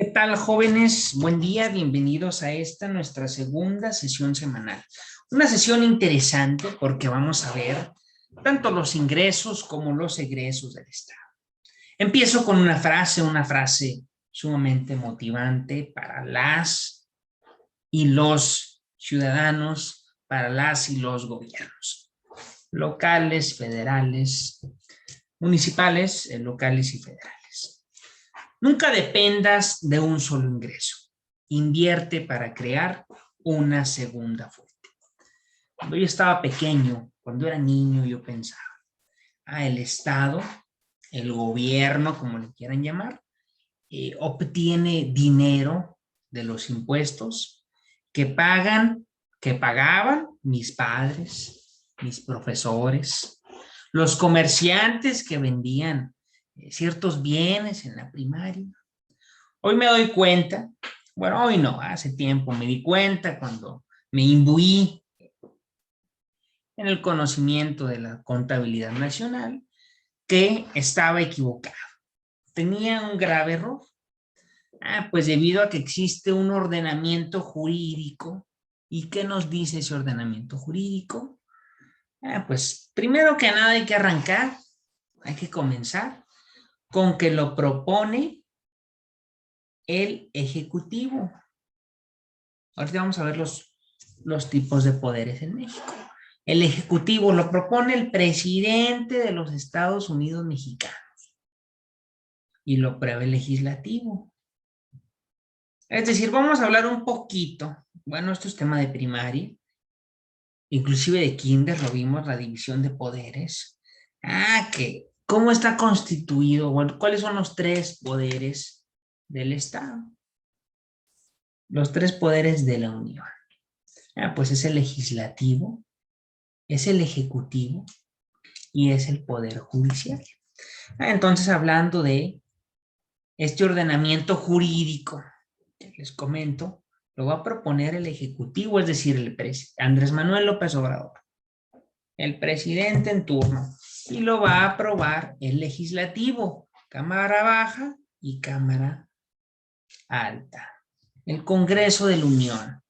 ¿Qué tal, jóvenes? Buen día, bienvenidos a esta nuestra segunda sesión semanal. Una sesión interesante porque vamos a ver tanto los ingresos como los egresos del Estado. Empiezo con una frase sumamente motivante para las y los ciudadanos, para las y los gobiernos, locales, federales, municipales, locales y federales. Nunca dependas de un solo ingreso. Invierte para crear una segunda fuente. Cuando yo estaba pequeño, cuando era niño, yo pensaba, el Estado, el gobierno, como le quieran llamar, obtiene dinero de los impuestos que pagaban mis padres, mis profesores, los comerciantes que vendían ciertos bienes en la primaria. Hoy me doy cuenta, bueno, hoy no, hace tiempo me di cuenta cuando me imbuí en el conocimiento de la contabilidad nacional que estaba equivocado. Tenía un grave error. Pues debido a que existe un ordenamiento jurídico. ¿Y qué nos dice ese ordenamiento jurídico? Pues primero que nada hay que arrancar, hay que comenzar con que lo propone el Ejecutivo. Ahorita vamos a ver los tipos de poderes en México. El Ejecutivo lo propone el presidente de los Estados Unidos mexicanos y lo aprueba el Legislativo. Es decir, vamos a hablar un poquito, bueno, esto es tema de primaria, inclusive de kinder lo vimos, la división de poderes. Que ¿cómo está constituido? Bueno, ¿cuáles son los tres poderes del Estado? Los tres poderes de la Unión. Pues es el legislativo, es el ejecutivo y es el poder judicial. Entonces, hablando de este ordenamiento jurídico, les comento, lo va a proponer el Ejecutivo, es decir, Andrés Manuel López Obrador, el presidente en turno, y lo va a aprobar el Legislativo, Cámara Baja y Cámara Alta. El Congreso de la Unión,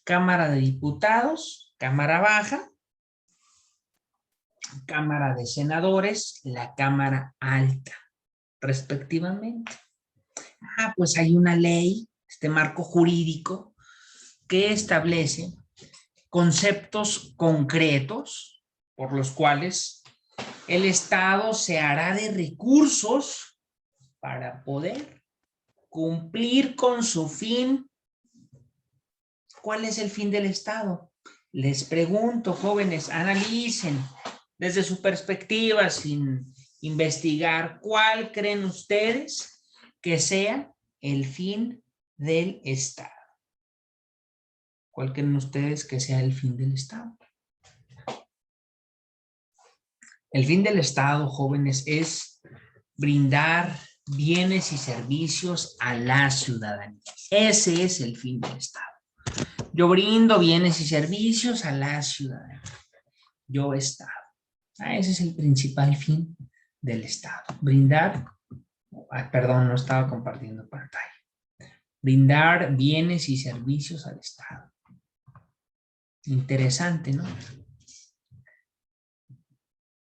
Cámara de Diputados, Cámara Baja, Cámara de Senadores, la Cámara Alta, respectivamente. Pues hay una ley, este marco jurídico, que establece conceptos concretos por los cuales el Estado se hará de recursos para poder cumplir con su fin. ¿Cuál es el fin del Estado? Les pregunto, jóvenes, analicen desde su perspectiva, sin investigar, ¿cuál creen ustedes que sea el fin del Estado? ¿Cuál creen ustedes que sea el fin del Estado? El fin del Estado, jóvenes, es brindar bienes y servicios a la ciudadanía. Ese es el fin del Estado. Yo brindo bienes y servicios a la ciudadanía. Yo, Estado. Ese es el principal fin del Estado. Brindar, perdón, no estaba compartiendo pantalla. Brindar bienes y servicios al Estado. Interesante, ¿no?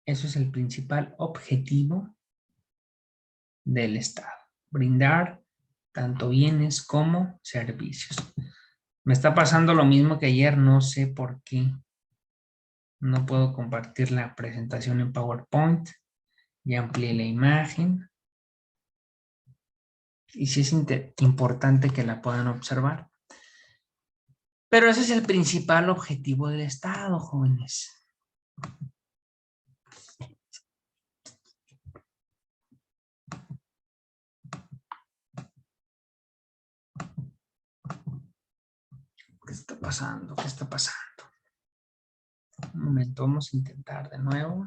Eso es el principal objetivo del Estado. Brindar tanto bienes como servicios. Me está pasando lo mismo que ayer, no sé por qué. No puedo compartir la presentación en PowerPoint. Ya amplié la imagen. Y sí es importante que la puedan observar. Pero ese es el principal objetivo del Estado, jóvenes. ¿Qué está pasando? ¿Qué está pasando? Un momento, vamos a intentar de nuevo.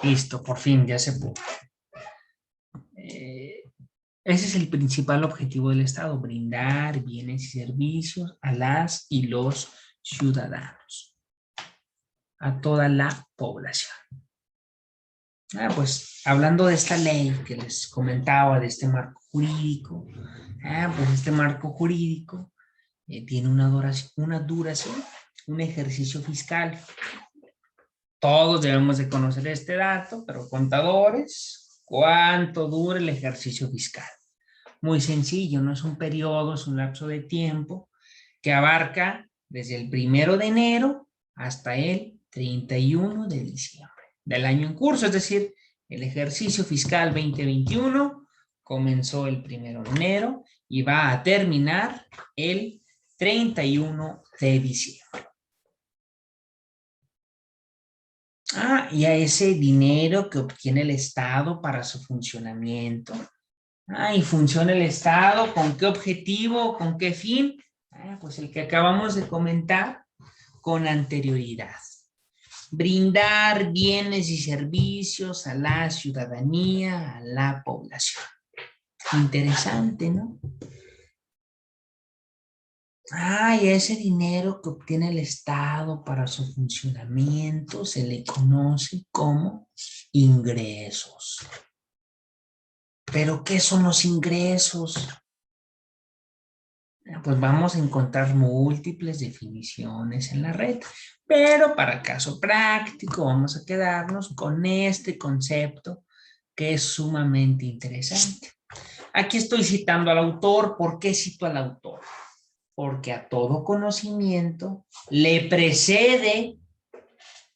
Listo, por fin, ya se pudo. Ese es el principal objetivo del Estado, brindar bienes y servicios a las y los ciudadanos, a toda la población. Pues hablando de esta ley que les comentaba, de este marco jurídico, pues este marco jurídico tiene una duración, un ejercicio fiscal. Todos debemos de conocer este dato, pero contadores, ¿cuánto dura el ejercicio fiscal? Muy sencillo, no es un periodo, es un lapso de tiempo que abarca desde el 1 de enero hasta el 31 de diciembre del año en curso, es decir, el ejercicio fiscal 2021 comenzó el 1 de enero y va a terminar el 31 de diciembre. Y a ese dinero que obtiene el Estado para su funcionamiento. ¿Y funciona el Estado? ¿Con qué objetivo? ¿Con qué fin? Pues el que acabamos de comentar con anterioridad. Brindar bienes y servicios a la ciudadanía, a la población. Interesante, ¿no? Y ese dinero que obtiene el Estado para su funcionamiento se le conoce como ingresos. ¿Pero qué son los ingresos? Pues vamos a encontrar múltiples definiciones en la red, pero para caso práctico vamos a quedarnos con este concepto que es sumamente interesante. Aquí estoy citando al autor. ¿Por qué cito al autor? Porque a todo conocimiento le precede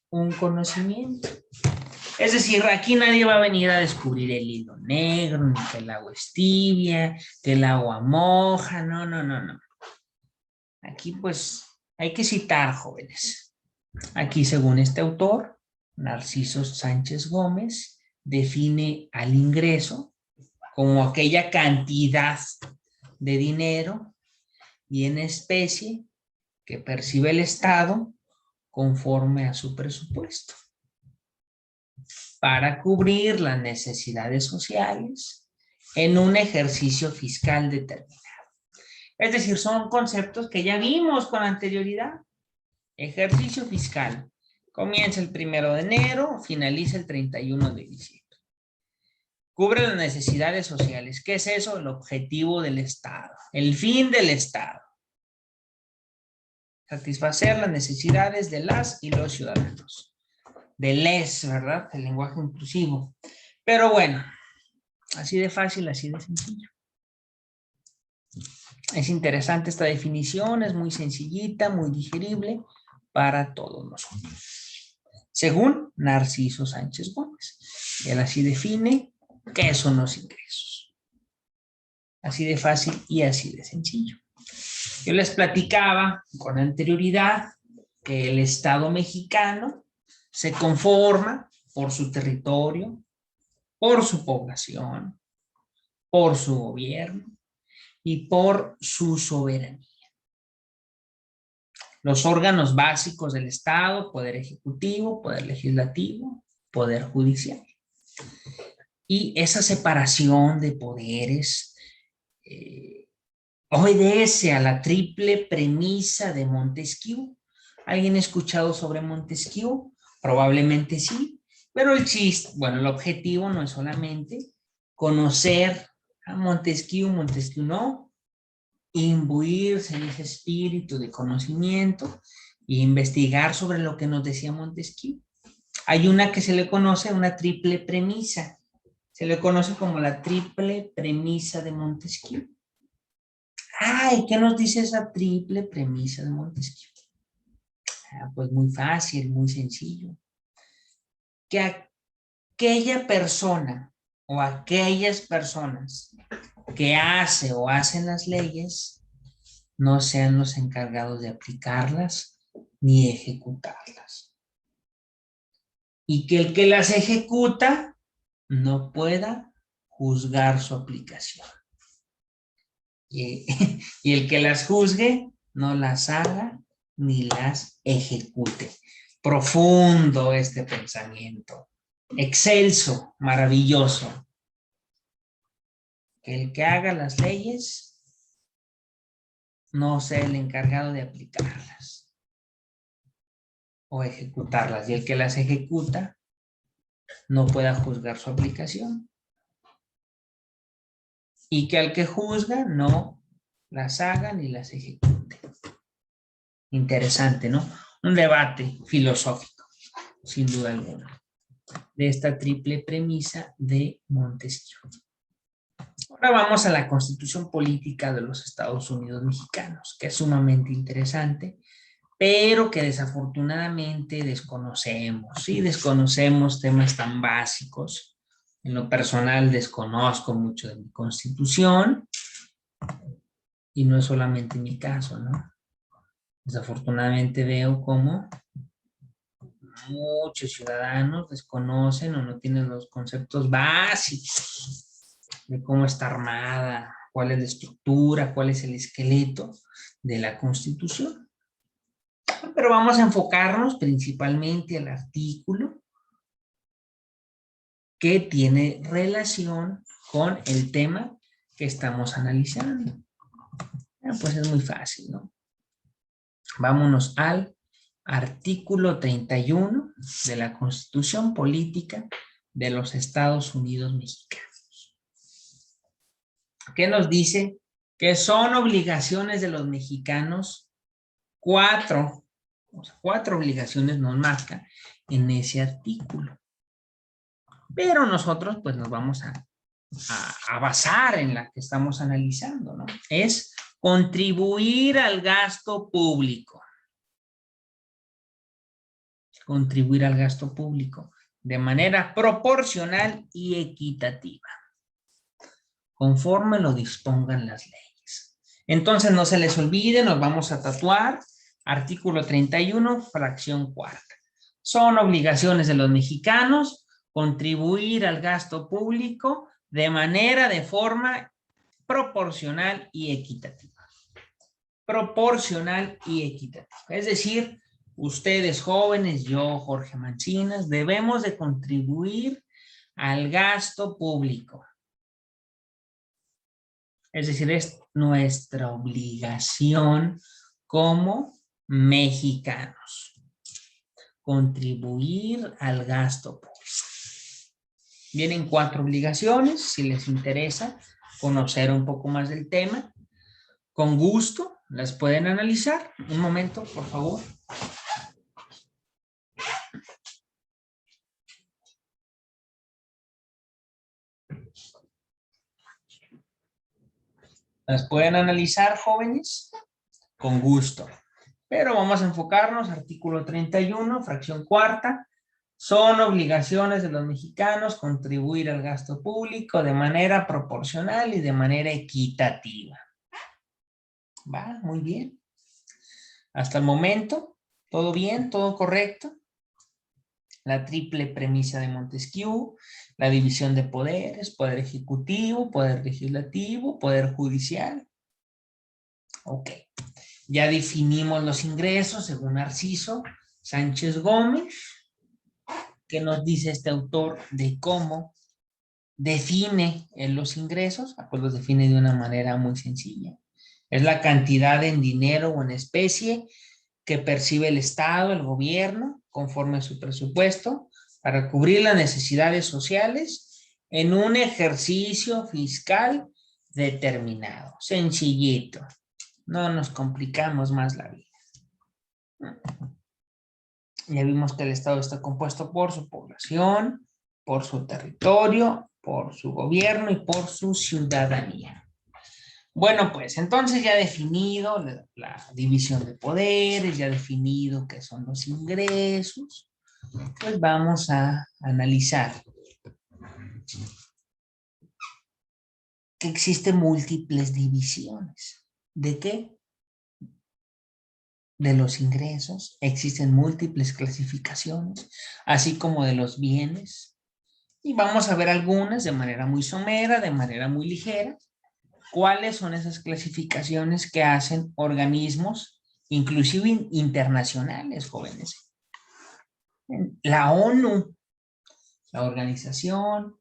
un conocimiento. Es decir, aquí nadie va a venir a descubrir el hilo negro, ni que el agua es tibia, que el agua moja, no. Aquí pues hay que citar, jóvenes. Aquí, según este autor, Narciso Sánchez Gómez, define al ingreso como aquella cantidad de dinero y en especie que percibe el Estado conforme a su presupuesto para cubrir las necesidades sociales en un ejercicio fiscal determinado. Es decir, son conceptos que ya vimos con anterioridad. Ejercicio fiscal. Comienza el 1 de enero, finaliza el 31 de diciembre. Cubre las necesidades sociales. ¿Qué es eso? El objetivo del Estado. El fin del Estado. Satisfacer las necesidades de las y los ciudadanos. De les, ¿verdad? El lenguaje inclusivo. Pero bueno, así de fácil, así de sencillo. Es interesante esta definición, es muy sencillita, muy digerible para todos nosotros. Según Narciso Sánchez Gómez. Él así define qué son los ingresos. Así de fácil y así de sencillo. Yo les platicaba con anterioridad que el Estado mexicano se conforma por su territorio, por su población, por su gobierno y por su soberanía. Los órganos básicos del Estado: poder ejecutivo, poder legislativo, poder judicial. Y esa separación de poderes obedece a la triple premisa de Montesquieu. ¿Alguien ha escuchado sobre Montesquieu? Probablemente sí, pero el chiste, bueno, el objetivo no es solamente conocer a Montesquieu no, imbuirse en ese espíritu de conocimiento e investigar sobre lo que nos decía Montesquieu. Hay una que se le conoce, una triple premisa. Se le conoce como la triple premisa de Montesquieu. ¿Qué nos dice esa triple premisa de Montesquieu? Pues muy fácil, muy sencillo. Que aquella persona o aquellas personas que hace o hacen las leyes no sean los encargados de aplicarlas ni ejecutarlas. Y que el que las ejecuta no pueda juzgar su aplicación. Y el que las juzgue no las haga ni las ejecute. Profundo este pensamiento. Excelso, maravilloso. que el que haga las leyes no sea el encargado de aplicarlas o ejecutarlas, y el que las ejecuta no pueda juzgar su aplicación, y que al que juzga no las haga ni las ejecute. Interesante, ¿no? Un debate filosófico, sin duda alguna, de esta triple premisa de Montesquieu. Ahora vamos a la Constitución Política de los Estados Unidos Mexicanos, que es sumamente interesante, pero que desafortunadamente desconocemos. Sí, desconocemos temas tan básicos. En lo personal desconozco mucho de mi Constitución, y no es solamente mi caso, ¿no? Desafortunadamente veo cómo muchos ciudadanos desconocen o no tienen los conceptos básicos de cómo está armada, cuál es la estructura, cuál es el esqueleto de la Constitución. Pero vamos a enfocarnos principalmente al artículo que tiene relación con el tema que estamos analizando. Pues es muy fácil, ¿no? Vámonos al artículo 31 de la Constitución Política de los Estados Unidos Mexicanos. ¿Qué nos dice? Que son obligaciones de los mexicanos cuatro obligaciones nos marca en ese artículo. Pero nosotros pues nos vamos a basar en la que estamos analizando, ¿no? Es contribuir al gasto público. Contribuir al gasto público de manera proporcional y equitativa, conforme lo dispongan las leyes. Entonces no se les olvide, nos vamos a tatuar artículo 31, fracción cuarta. Son obligaciones de los mexicanos contribuir al gasto público de forma proporcional y equitativa. Proporcional y equitativa. Es decir, ustedes jóvenes, yo, Jorge Mancinas, debemos de contribuir al gasto público. Es decir, es nuestra obligación como mexicanos. Contribuir al gasto público. Vienen 4 obligaciones, si les interesa conocer un poco más del tema. Con gusto, las pueden analizar. Un momento, por favor. Las pueden analizar, jóvenes, con gusto. Pero vamos a enfocarnos, artículo 31, fracción cuarta. Son obligaciones de los mexicanos contribuir al gasto público de manera proporcional y de manera equitativa. Va, muy bien. Hasta el momento, ¿todo bien? ¿Todo correcto? La triple premisa de Montesquieu, la división de poderes, poder ejecutivo, poder legislativo, poder judicial. Ok. Ya definimos los ingresos según Narciso Sánchez Gómez, que nos dice este autor de cómo define los ingresos. Pues los define de una manera muy sencilla. Es la cantidad en dinero o en especie que percibe el Estado, el gobierno, conforme a su presupuesto, para cubrir las necesidades sociales en un ejercicio fiscal determinado. Sencillito. No nos complicamos más la vida. Ya vimos que el Estado está compuesto por su población, por su territorio, por su gobierno y por su ciudadanía. Bueno, pues entonces ya definido la división de poderes, ya definido qué son los ingresos, pues vamos a analizar que existen múltiples divisiones. ¿De qué? De los ingresos. Existen múltiples clasificaciones, así como de los bienes. Y vamos a ver algunas de manera muy somera, de manera muy ligera. ¿Cuáles son esas clasificaciones que hacen organismos, inclusive internacionales, jóvenes? La ONU, la Organización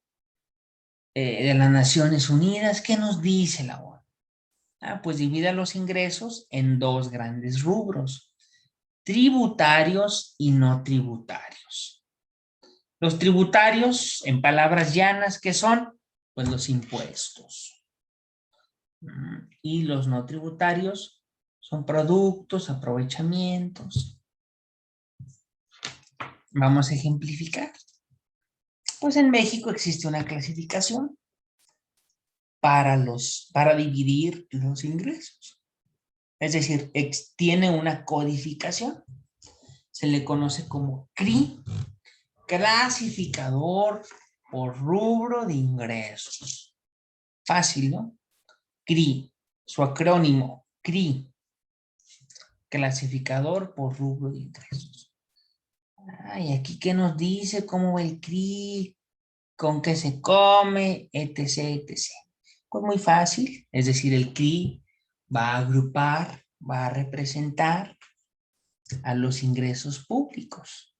de las Naciones Unidas. ¿Qué nos dice la ONU? Pues divide los ingresos en dos grandes rubros: tributarios y no tributarios. Los tributarios, en palabras llanas, ¿qué son? Pues los impuestos. Y los no tributarios son productos, aprovechamientos. Vamos a ejemplificar. Pues en México existe una clasificación para dividir los ingresos. Es decir, tiene una codificación. Se le conoce como CRI, clasificador por rubro de ingresos. Fácil, ¿no? CRI, su acrónimo, CRI, clasificador por rubro de ingresos. ¿Y aquí qué nos dice? ¿Cómo va el CRI? ¿Con qué se come? Etc, etc. Pues muy fácil, es decir, el CRI va a agrupar, va a representar a los ingresos públicos,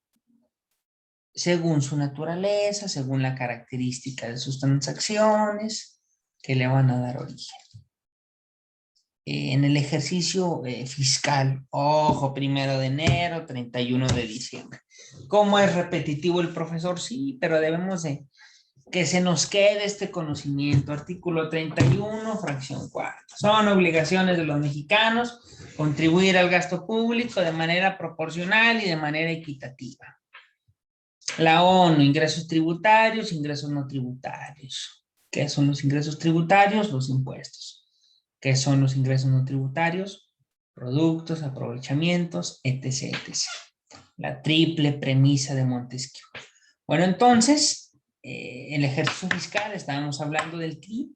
según su naturaleza, según la característica de sus transacciones que le van a dar origen. En el ejercicio fiscal, ojo, 1 de enero, 31 de diciembre. ¿Cómo es repetitivo el profesor? Sí, pero debemos de que se nos quede este conocimiento. Artículo 31, fracción 4. Son obligaciones de los mexicanos contribuir al gasto público de manera proporcional y de manera equitativa. La ONU, ingresos tributarios, ingresos no tributarios. ¿Qué son los ingresos tributarios? Los impuestos. ¿Qué son los ingresos no tributarios? Productos, aprovechamientos, etc, etc. La triple premisa de Montesquieu. Bueno, entonces, el ejercicio fiscal, estábamos hablando del CRI,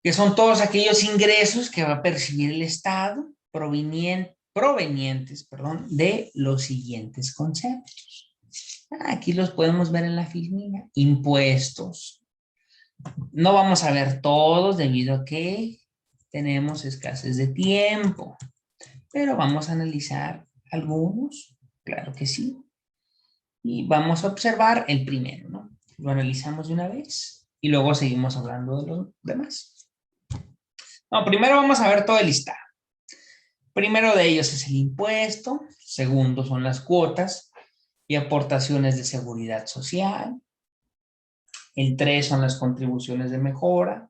que son todos aquellos ingresos que va a percibir el Estado provenientes, de los siguientes conceptos. Aquí los podemos ver en la filmina. Impuestos. No vamos a ver todos debido a que tenemos escasez de tiempo, pero vamos a analizar algunos, claro que sí. Y vamos a observar el primero, ¿no? Lo analizamos de una vez y luego seguimos hablando de los demás. No, primero vamos a ver todo el listado. Primero de ellos es el impuesto, segundo son las cuotas y aportaciones de seguridad social. El 3 son las contribuciones de mejora,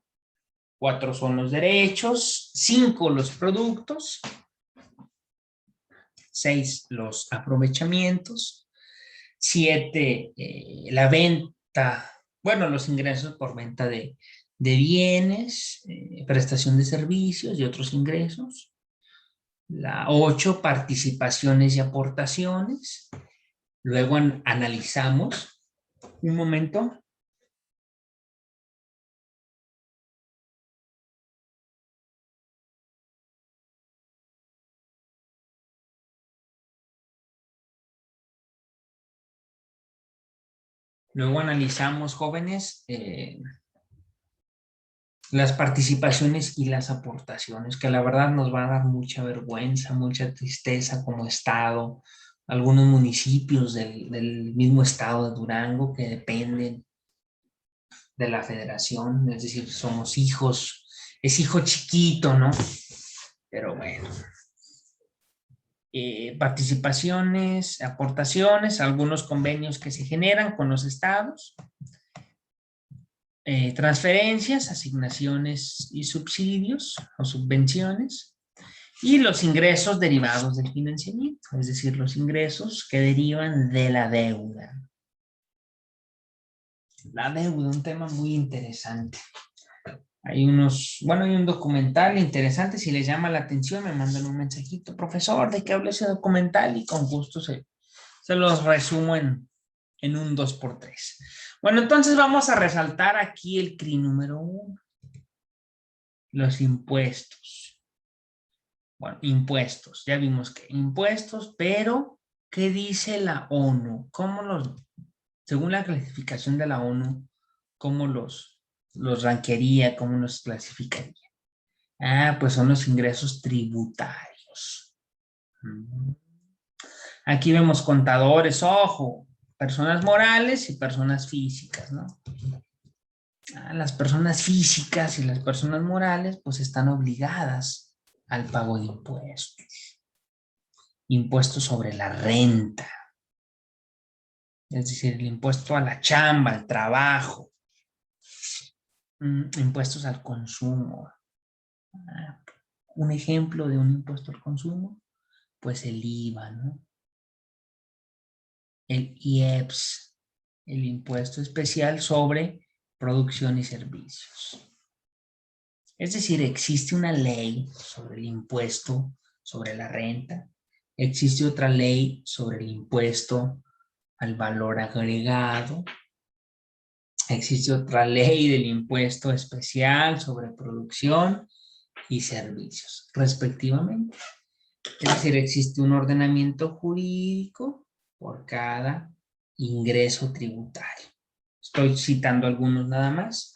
4 son los derechos, 5 los productos, 6 los aprovechamientos, 7 la venta, bueno, los ingresos por venta de bienes, prestación de servicios y otros ingresos. La 8, participaciones y aportaciones. Luego analizamos, un momento. Luego analizamos, jóvenes, las participaciones y las aportaciones, que la verdad nos va a dar mucha vergüenza, mucha tristeza como Estado. Algunos municipios del mismo estado de Durango que dependen de la federación, es decir, somos hijos, es hijo chiquito, ¿no? Pero bueno. Participaciones, aportaciones, algunos convenios que se generan con los estados, transferencias, asignaciones y subsidios o subvenciones, y los ingresos derivados del financiamiento, es decir, los ingresos que derivan de la deuda. La deuda, un tema muy interesante. Hay un documental interesante, si les llama la atención me mandan un mensajito, profesor, ¿de qué habla ese documental? Y con gusto se los resumo en un 2x3. Bueno, entonces vamos a resaltar aquí el CRI número 1. Los impuestos. Bueno, impuestos. Ya vimos que impuestos, pero ¿qué dice la ONU? Según la clasificación de la ONU, cómo los ranquearía, cómo los clasificaría? Pues son los ingresos tributarios. Aquí vemos contadores, ojo, personas morales y personas físicas, ¿no? Las personas físicas y las personas morales pues están obligadas al pago de impuestos. Impuestos sobre la renta, es decir, el impuesto a la chamba, al trabajo, impuestos al consumo. Un ejemplo de un impuesto al consumo, pues el IVA, ¿no? El IEPS, el impuesto especial sobre producción y servicios. Es decir, existe una ley sobre el impuesto sobre la renta, existe otra ley sobre el impuesto al valor agregado, existe otra ley del impuesto especial sobre producción y servicios, respectivamente. Es decir, existe un ordenamiento jurídico por cada ingreso tributario. Estoy citando algunos nada más.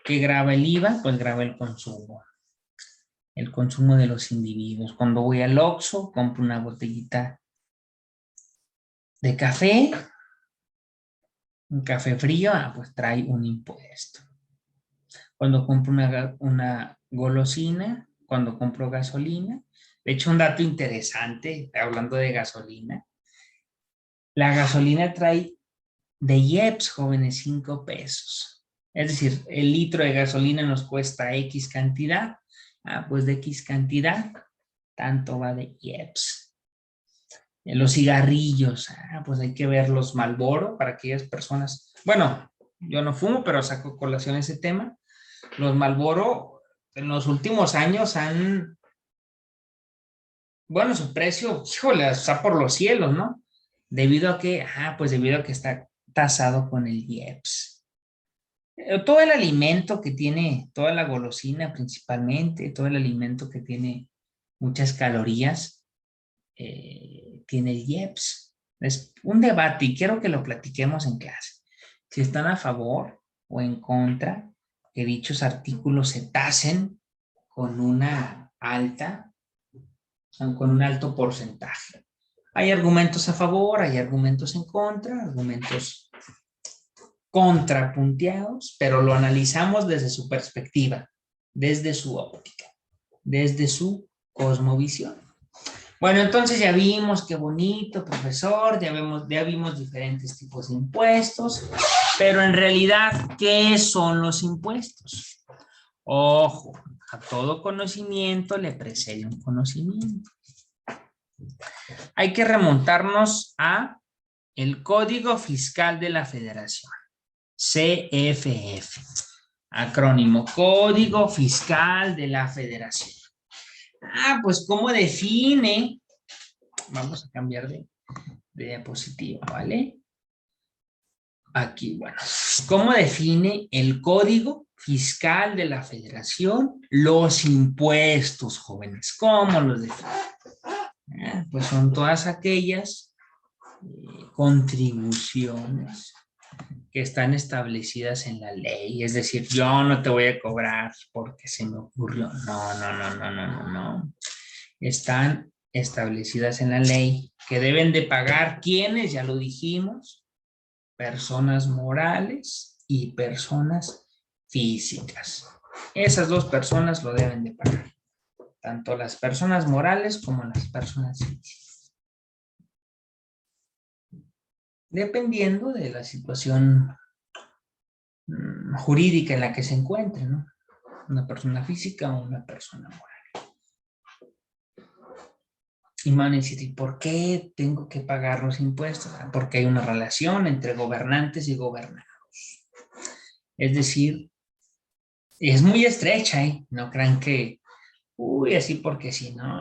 ¿Qué grava el IVA? Pues grava el consumo. El consumo de los individuos. Cuando voy al Oxxo, compro una botellita de café, un café frío, pues trae un impuesto. Cuando compro una golosina, cuando compro gasolina. De hecho, un dato interesante, hablando de gasolina, la gasolina trae de IEPS, jóvenes, 5 pesos. Es decir, el litro de gasolina nos cuesta X cantidad, pues de X cantidad, tanto va de IEPS. Los cigarrillos, pues hay que ver los Marlboro para aquellas personas. Bueno, yo no fumo, pero saco colación ese tema. Los Marlboro en los últimos años han, bueno, su precio, híjole, está por los cielos, ¿no? Debido a que, pues debido a que está tasado con el IEPS. Todo el alimento que tiene, toda la golosina principalmente, todo el alimento que tiene muchas calorías, tiene el IEPS. Es un debate y quiero que lo platiquemos en clase. Si están a favor o en contra que dichos artículos se tasen con una alta, con un alto porcentaje. Hay argumentos a favor, hay argumentos en contra, argumentos contrapunteados, pero lo analizamos desde su perspectiva, desde su óptica, desde su cosmovisión. Bueno, entonces ya vimos qué bonito, profesor, ya vimos diferentes tipos de impuestos, pero en realidad, ¿qué son los impuestos? Ojo, a todo conocimiento le precede un conocimiento. Hay que remontarnos a el Código Fiscal de la Federación, CFF, acrónimo, Código Fiscal de la Federación. Pues ¿cómo define? Vamos a cambiar de diapositiva, ¿vale? Aquí, bueno, ¿cómo define el Código Fiscal de la Federación los impuestos, jóvenes? ¿Cómo los define? Pues son todas aquellas contribuciones que están establecidas en la ley. Es decir, yo no te voy a cobrar porque se me ocurrió. No. Están establecidas en la ley que deben de pagar quienes, ya lo dijimos, personas morales y personas físicas. Esas dos personas lo deben de pagar, tanto las personas morales como las personas físicas. Dependiendo de la situación jurídica en la que se encuentre, ¿no? Una persona física o una persona moral. Y me van a decir, ¿y por qué tengo que pagar los impuestos? Porque hay una relación entre gobernantes y gobernados. Es decir, es muy estrecha, ¿eh? No crean que, así porque sí, no.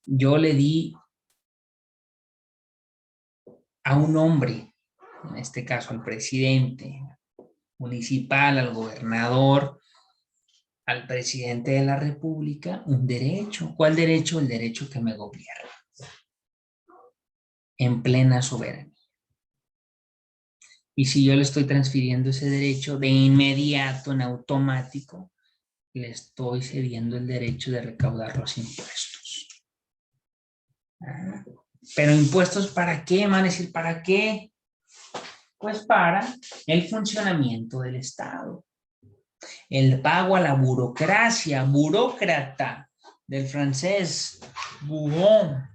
Yo le di a un hombre, en este caso al presidente municipal, al gobernador, al presidente de la República, un derecho. ¿Cuál derecho? El derecho que me gobierna en plena soberanía. Y si yo le estoy transfiriendo ese derecho de inmediato, en automático, le estoy cediendo el derecho de recaudar los impuestos. Pero impuestos ¿para qué? Me van a decir, ¿para qué? Pues para el funcionamiento del Estado. El pago a la burocracia, burócrata, del francés, bourron.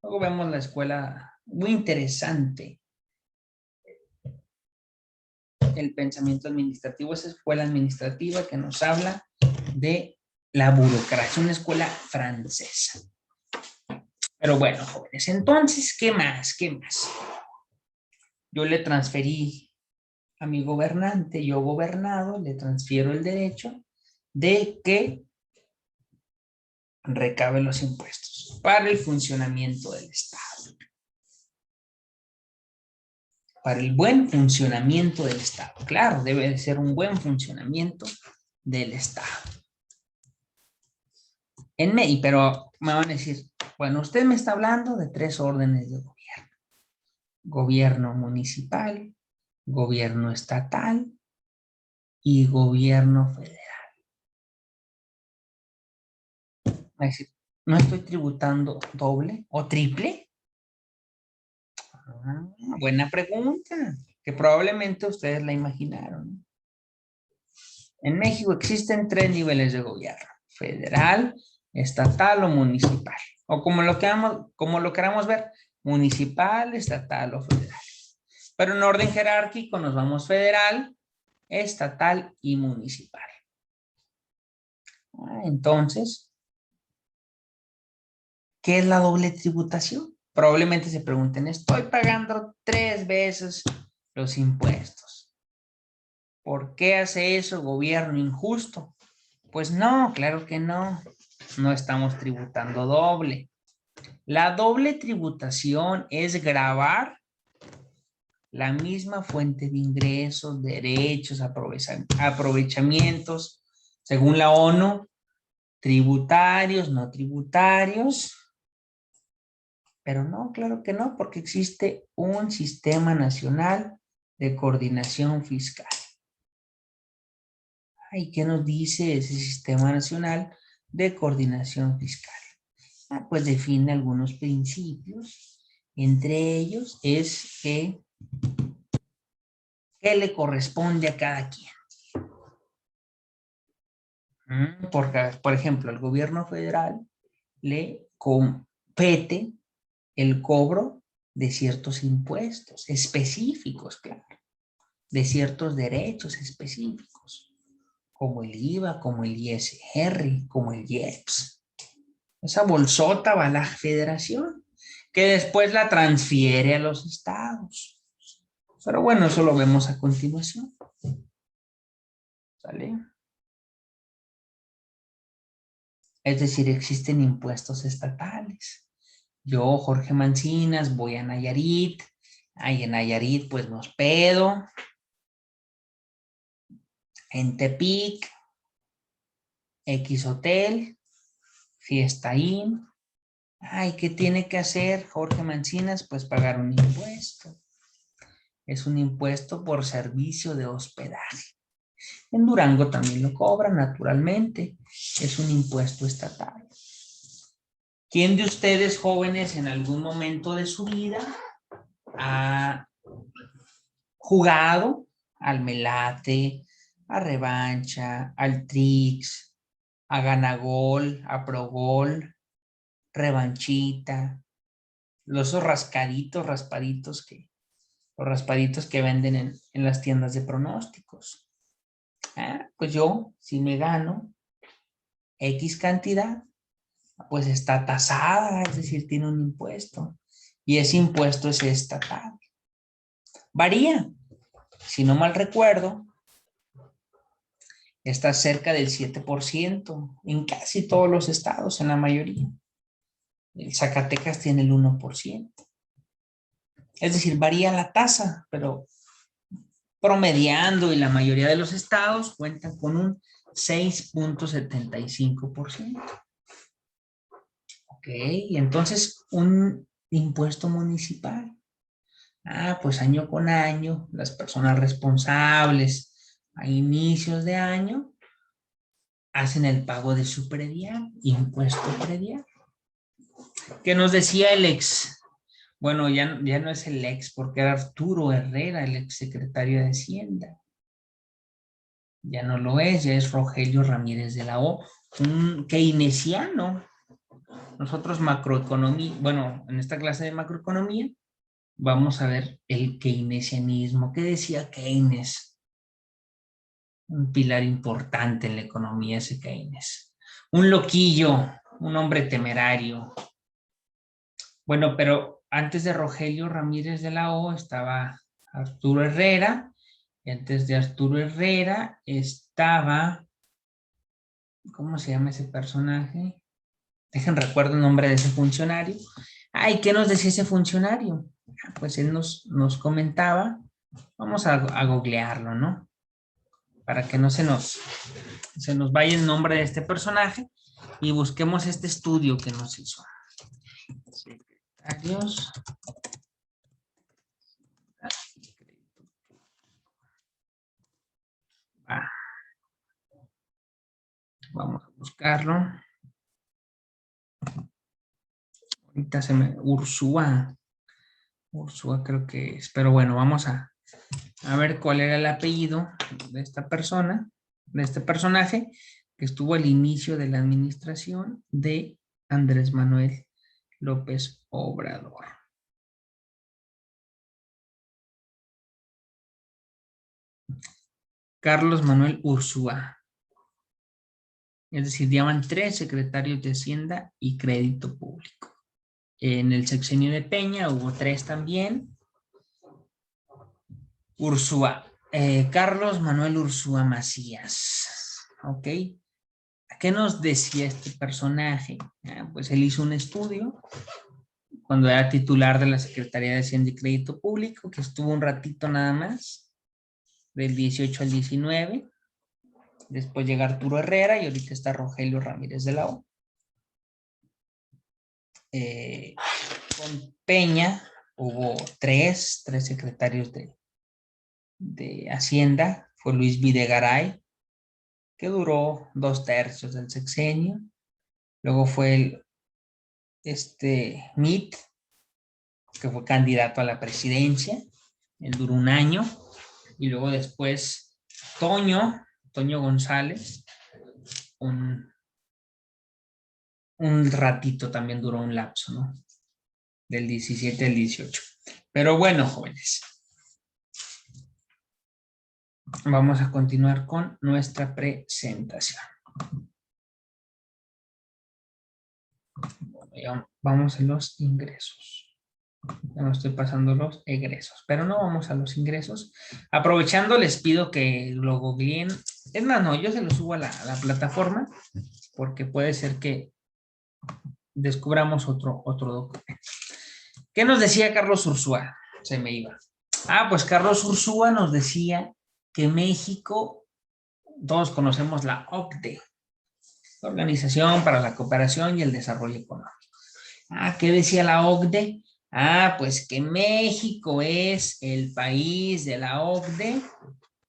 Luego vemos la escuela, muy interesante. El pensamiento administrativo, esa escuela administrativa que nos habla de la burocracia, una escuela francesa. Pero bueno, jóvenes, entonces, ¿qué más? ¿Qué más? Yo le transferí a mi gobernante, yo gobernado, le transfiero el derecho de que recabe los impuestos para el funcionamiento del Estado. Para el buen funcionamiento del Estado. Claro, debe de ser un buen funcionamiento del Estado. Pero me van a decir, bueno, usted me está hablando de 3 órdenes de gobierno. Gobierno municipal, gobierno estatal y gobierno federal. Va a decir, ¿no estoy tributando doble o triple? Ah, buena pregunta, que probablemente ustedes la imaginaron. En México existen 3 niveles de gobierno: federal, estatal o municipal. O como lo queramos ver, municipal, estatal o federal. Pero en orden jerárquico nos vamos federal, estatal y municipal. Entonces, ¿qué es la doble tributación? Probablemente se pregunten, estoy pagando 3 veces los impuestos. ¿Por qué hace eso gobierno injusto? Pues no, claro que no. No estamos tributando doble. La doble tributación es gravar la misma fuente de ingresos, derechos, aprovechamientos, según la ONU, tributarios, no tributarios. Pero no, claro que no, porque existe un sistema nacional de coordinación fiscal. ¿Y qué nos dice ese sistema nacional de coordinación fiscal? Pues define algunos principios. Entre ellos es que ¿qué le corresponde a cada quien? Porque, por ejemplo, al gobierno federal le compete el cobro de ciertos impuestos específicos, claro, de ciertos derechos específicos, como el IVA, como el ISR, como el IEPS. Esa bolsota va a la federación, que después la transfiere a los estados. Pero bueno, eso lo vemos a continuación. ¿Sale? Es decir, existen impuestos estatales. Yo, Jorge Mancinas, voy a Nayarit. Ahí en Nayarit, pues me hospedo. En Tepic, X Hotel, Fiesta Inn. ¿Qué tiene que hacer Jorge Mancinas? Pues pagar un impuesto. Es un impuesto por servicio de hospedaje. En Durango también lo cobran, naturalmente. Es un impuesto estatal. ¿Quién de ustedes, jóvenes, en algún momento de su vida ha jugado al Melate, a Revancha, al Trix, a Ganagol, a Progol, Revanchita, los raspaditos que venden en las tiendas de pronósticos? Pues yo, si me gano X cantidad, pues está tasada, es decir, tiene un impuesto. Y ese impuesto es estatal. Varía. Si no mal recuerdo, está cerca del 7% en casi todos los estados, en la mayoría. El Zacatecas tiene el 1%. Es decir, varía la tasa, pero promediando, y la mayoría de los estados cuentan con un 6.75%. Ok, entonces un impuesto municipal. Pues año con año, las personas responsables a inicios de año hacen el pago de su predial, impuesto predial. ¿Qué nos decía el ex Bueno, ya no es el ex, porque era Arturo Herrera, el ex secretario de Hacienda. Ya no lo es, ya es Rogelio Ramírez de la O, un keynesiano. Nosotros macroeconomía, bueno, en esta clase de macroeconomía, vamos a ver el keynesianismo. ¿Qué decía Keynes? Un pilar importante en la economía ese Keynes. Un loquillo, un hombre temerario. Bueno, pero antes de Rogelio Ramírez de la O estaba Arturo Herrera, y antes de Arturo Herrera estaba, ¿cómo se llama ese personaje? Dejen recuerdo el nombre de ese funcionario. Ay, ¿qué nos decía ese funcionario? Pues él nos comentaba, vamos a googlearlo, ¿no? Para que no se nos vaya el nombre de este personaje y busquemos este estudio que nos hizo. Secretarios. Ah, vamos a buscarlo. Ahorita se me... Ursúa creo que es. Pero bueno, vamos a ver cuál era el apellido de esta persona, de este personaje, que estuvo al inicio de la administración de Andrés Manuel López Obrador. Carlos Manuel Ursúa. Es decir, llevan 3 secretarios de Hacienda y Crédito Público. En el sexenio de Peña hubo 3 también. Ursúa. Carlos Manuel Ursúa Macías. ¿Ok? ¿Qué nos decía este personaje? Pues él hizo un estudio cuando era titular de la Secretaría de Hacienda y Crédito Público, que estuvo un ratito nada más, del 18 al 19. Después llega Arturo Herrera y ahorita está Rogelio Ramírez de la O. Con Peña hubo 3 secretarios de Hacienda. Fue Luis Videgaray, que duró 2/3 del sexenio. Luego fue el Mitt, que fue candidato a la presidencia. Él duró 1 año. Y luego después Toño González, un ratito también duró un lapso, ¿no? Del 17 al 18. Pero bueno, jóvenes, vamos a continuar con nuestra presentación. Vamos a los ingresos. Ya no estoy pasando los egresos, pero no vamos a los ingresos. Aprovechando, les pido que lo googleen. Es más, no, yo se lo subo a la plataforma porque puede ser que descubramos otro documento. ¿Qué nos decía Carlos Ursúa? Se me iba. Pues Carlos Ursúa nos decía que México, todos conocemos la OCDE, la Organización para la Cooperación y el Desarrollo Económico. ¿Qué decía la OCDE? Pues que México es el país de la OCDE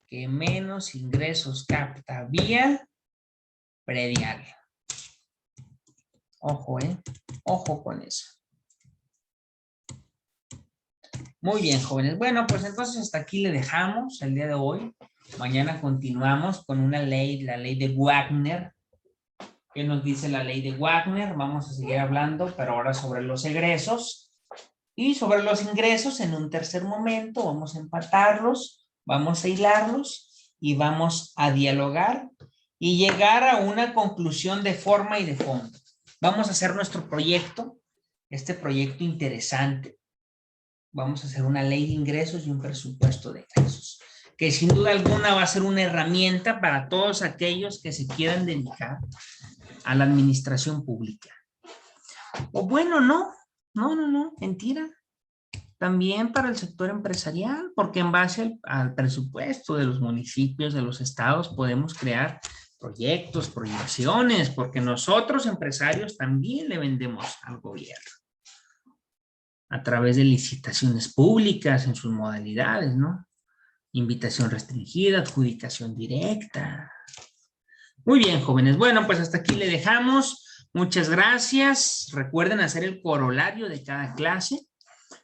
que menos ingresos capta vía predial. Ojo, ojo con eso. Muy bien, jóvenes. Bueno, pues entonces hasta aquí le dejamos el día de hoy. Mañana continuamos con una ley, la ley de Wagner. ¿Qué nos dice la ley de Wagner? Vamos a seguir hablando, pero ahora sobre los egresos. Y sobre los ingresos, en un tercer momento, vamos a empatarlos, vamos a hilarlos y vamos a dialogar y llegar a una conclusión de forma y de fondo. Vamos a hacer nuestro proyecto, este proyecto interesante. Vamos a hacer una ley de ingresos y un presupuesto de egresos, que sin duda alguna va a ser una herramienta para todos aquellos que se quieran dedicar a la administración pública. O bueno, no, mentira. También para el sector empresarial, porque en base al presupuesto de los municipios, de los estados, podemos crear proyectos, proyecciones, porque nosotros empresarios también le vendemos al gobierno a través de licitaciones públicas en sus modalidades, ¿no? Invitación restringida, adjudicación directa. Muy bien, jóvenes. Bueno, pues hasta aquí le dejamos. Muchas gracias. Recuerden hacer el corolario de cada clase.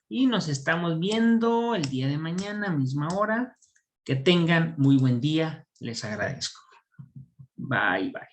y nos estamos viendo el día de mañana, misma hora. Que tengan muy buen día. Les agradezco. Bye, bye.